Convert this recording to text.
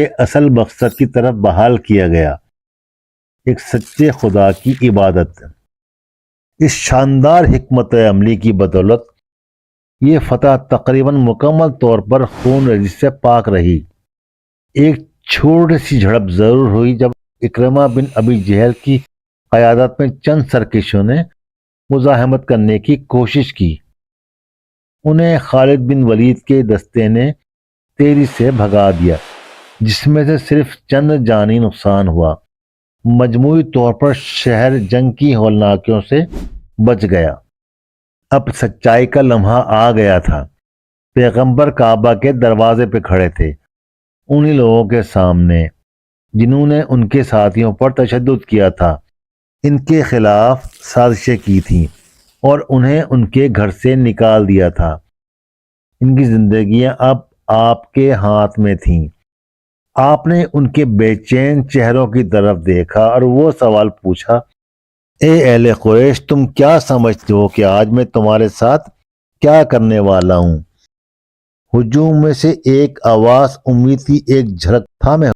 کے اصل مقصد کی طرف بحال کیا گیا، ایک سچے خدا کی عبادت۔ اس شاندار حکمت عملی کی بدولت یہ فتح تقریباً مکمل طور پر خون ریزی سے پاک رہی۔ ایک چھوٹی سی جھڑپ ضرور ہوئی جب اکرمہ بن ابی جہل کی قیادت میں چند سرکشوں نے مزاحمت کرنے کی کوشش کی۔ انہیں خالد بن ولید کے دستے نے تیزی سے بھگا دیا، جس میں سے صرف چند جانی نقصان ہوا۔ مجموعی طور پر شہر جنگ کی ہولناکیوں سے بچ گیا۔ اب سچائی کا لمحہ آ گیا تھا۔ پیغمبر کعبہ کے دروازے پہ کھڑے تھے، انہی لوگوں کے سامنے جنہوں نے ان کے ساتھیوں پر تشدد کیا تھا، ان کے خلاف سازشیں کی تھیں اور انہیں ان کے گھر سے نکال دیا تھا۔ ان کی زندگیاں اب آپ کے ہاتھ میں تھیں۔ آپ نے ان کے بے چین چہروں کی طرف دیکھا اور وہ سوال پوچھا، اے اہل قریش، تم کیا سمجھتے ہو کہ آج میں تمہارے ساتھ کیا کرنے والا ہوں؟ ہجوم میں سے ایک آواز، امید کی ایک جھلک تھامے